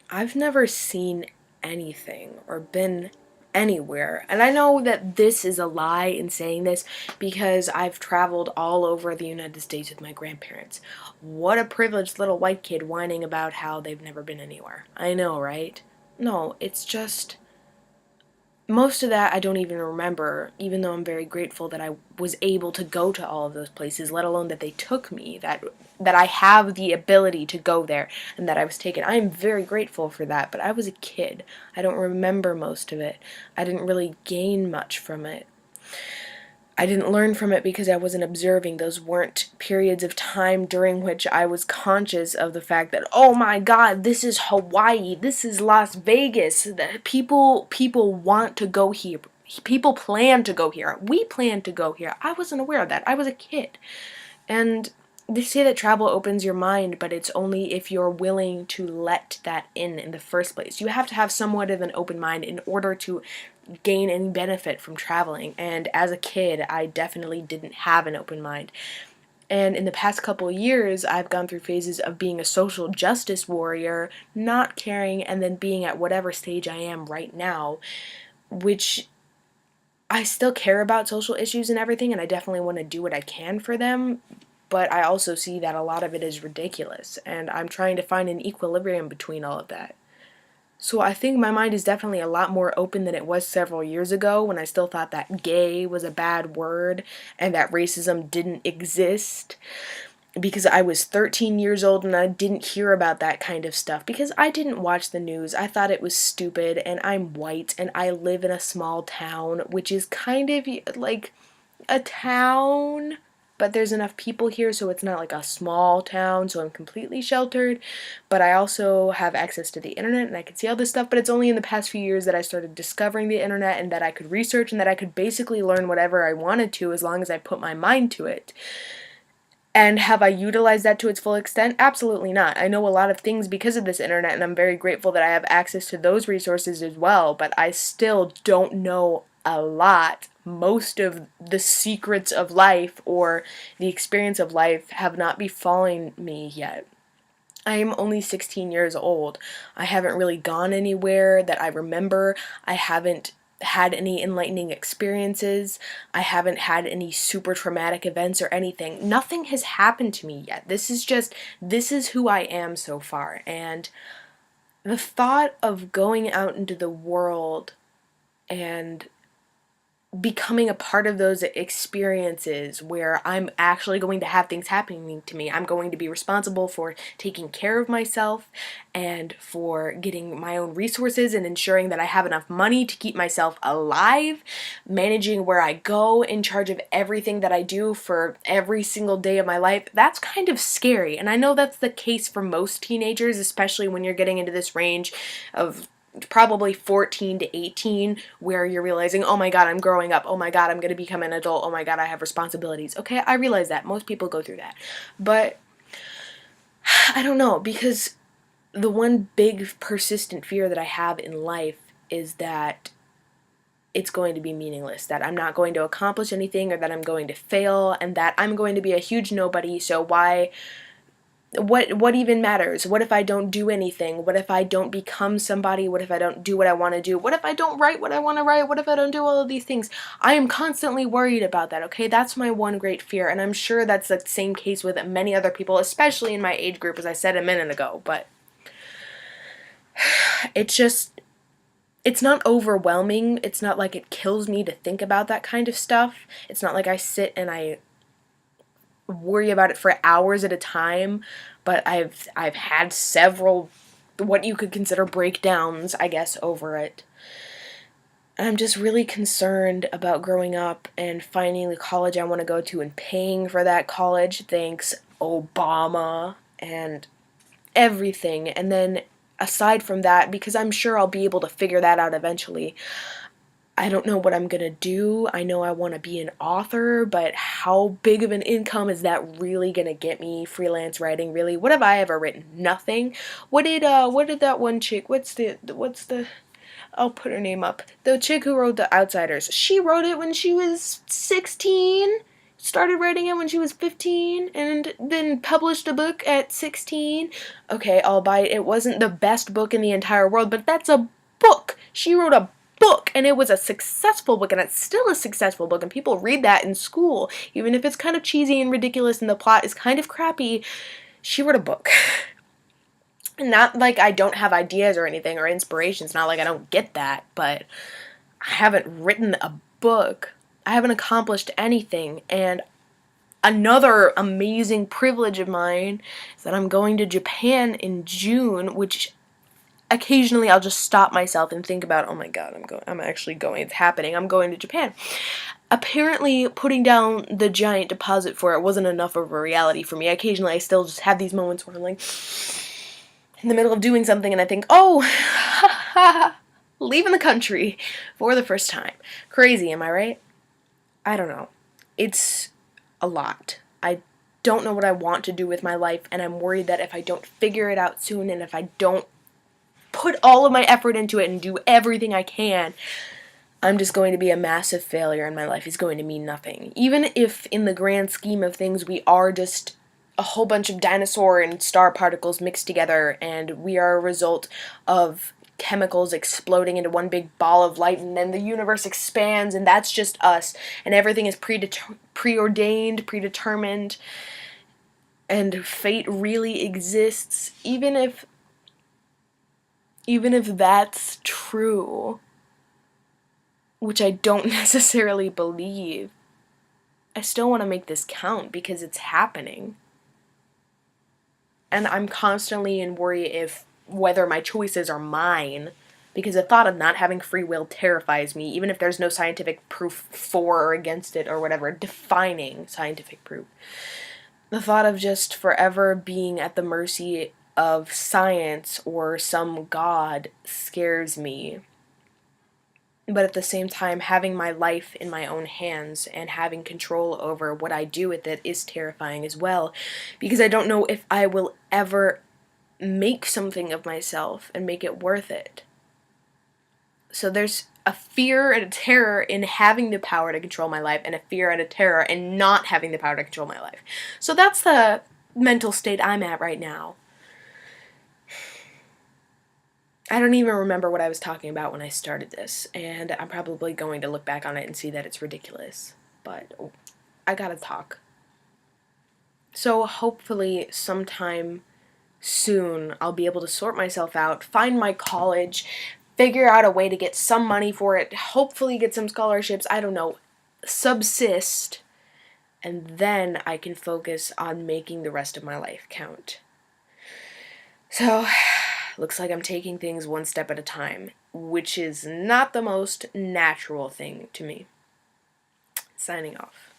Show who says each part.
Speaker 1: I've never seen anything or been anywhere. And I know that this is a lie in saying this because I've traveled all over the United States with my grandparents. What a privileged little white kid whining about how they've never been anywhere. I know, right? No, it's just most of that I don't even remember, even though I'm very grateful that I was able to go to all of those places, let alone that they took me, that I have the ability to go there and that I was taken. I am very grateful for that, but I was a kid. I don't remember most of it. I didn't really gain much from it. I didn't learn from it because I wasn't observing. Those weren't periods of time during which I was conscious of the fact that, oh my God, this is Hawaii, this is Las Vegas. That people want to go here. People plan to go here. We plan to go here. I wasn't aware of that. I was a kid. And they say that travel opens your mind, but it's only if you're willing to let that in the first place. You have to have somewhat of an open mind in order to gain any benefit from traveling. And as a kid, I definitely didn't have an open mind. And in the past couple of years, I've gone through phases of being a social justice warrior, not caring, and then being at whatever stage I am right now, which I still care about social issues and everything, and I definitely want to do what I can for them, but I also see that a lot of it is ridiculous, and I'm trying to find an equilibrium between all of that. So I think my mind is definitely a lot more open than it was several years ago when I still thought that gay was a bad word and that racism didn't exist, because I was 13 years old and I didn't hear about that kind of stuff because I didn't watch the news. I thought it was stupid, and I'm white and I live in a small town, which is kind of like a town, but there's enough people here so it's not like a small town, so I'm completely sheltered. But I also have access to the internet and I can see all this stuff, but it's only in the past few years that I started discovering the internet and that I could research and that I could basically learn whatever I wanted to as long as I put my mind to it. And have I utilized that to its full extent? Absolutely not. I know a lot of things because of this internet, and I'm very grateful that I have access to those resources as well, but I still don't know a lot. Most of the secrets of life or the experience of life have not befallen me yet. I am only 16 years old. I haven't really gone anywhere that I remember. I haven't had any enlightening experiences. I haven't had any super traumatic events or anything. Nothing has happened to me yet. This is who I am so far. And the thought of going out into the world and becoming a part of those experiences where I'm actually going to have things happening to me. I'm going to be responsible for taking care of myself and for getting my own resources and ensuring that I have enough money to keep myself alive, managing where I go, in charge of everything that I do for every single day of my life. That's kind of scary. And I know that's the case for most teenagers, especially when you're getting into this range of probably 14 to 18, where you're realizing, oh my God, I'm growing up. Oh my God, I'm going to become an adult. Oh my God, I have responsibilities. Okay, I realize that. Most people go through that. But I don't know, because the one big persistent fear that I have in life is that it's going to be meaningless, that I'm not going to accomplish anything, or that I'm going to fail, and that I'm going to be a huge nobody, so what even matters? What if I don't do anything? What if I don't become somebody? What if I don't do what I want to do? What if I don't write what I want to write? What if I don't do all of these things? I am constantly worried about that, okay? That's my one great fear, and I'm sure that's the same case with many other people, especially in my age group, as I said a minute ago, but it's not overwhelming. It's not like it kills me to think about that kind of stuff. It's not like I sit and I worry about it for hours at a time, but I've had several what you could consider breakdowns, I guess, over it. And I'm just really concerned about growing up and finding the college I want to go to and paying for that college, thanks Obama and everything. And then aside from that, because I'm sure I'll be able to figure that out eventually, I don't know what I'm gonna do. I know I want to be an author, but how big of an income is that really gonna get me? Freelance writing, really? What have I ever written? Nothing. What did that one chick? What's the? I'll put her name up. The chick who wrote The Outsiders. She wrote it when she was 16. started writing it when she was 15 and then published a book at 16. Okay, albeit it wasn't the best book in the entire world, but that's a book. She wrote a book, and it was a successful book, and it's still a successful book, and people read that in school, even if it's kind of cheesy and ridiculous and the plot is kind of crappy. She wrote a book. Not like I don't have ideas or anything or inspirations, not like I don't get that, but I haven't written a book. I haven't accomplished anything, and another amazing privilege of mine is that I'm going to Japan in June, which occasionally I'll just stop myself and think about, oh my god, I'm actually going, it's happening, I'm going to Japan. Apparently, putting down the giant deposit for it wasn't enough of a reality for me. Occasionally, I still just have these moments where I'm like, in the middle of doing something, and I think, oh, leaving the country for the first time. Crazy, am I right? I don't know. It's a lot. I don't know what I want to do with my life, and I'm worried that if I don't figure it out soon, and if I don't put all of my effort into it and do everything I can, I'm just going to be a massive failure, and my life is going to mean nothing. Even if, in the grand scheme of things, we are just a whole bunch of dinosaur and star particles mixed together, and we are a result of chemicals exploding into one big ball of light, and then the universe expands, and that's just us, and everything is preordained, predetermined, and fate really exists. Even if that's true, which I don't necessarily believe, I still want to make this count because it's happening. And I'm constantly in worry if whether my choices are mine, because the thought of not having free will terrifies me, even if there's no scientific proof for or against it or whatever, defining scientific proof. The thought of just forever being at the mercy of science or some god scares me. But at the same time, having my life in my own hands and having control over what I do with it is terrifying as well, because I don't know if I will ever make something of myself and make it worth it. So there's a fear and a terror in having the power to control my life, and a fear and a terror in not having the power to control my life. So that's the mental state I'm at right now. I don't even remember what I was talking about when I started this, and I'm probably going to look back on it and see that it's ridiculous. But I gotta talk. So hopefully sometime soon I'll be able to sort myself out, find my college, figure out a way to get some money for it, hopefully get some scholarships, I don't know, subsist, and then I can focus on making the rest of my life count. So, looks like I'm taking things one step at a time, which is not the most natural thing to me. Signing off.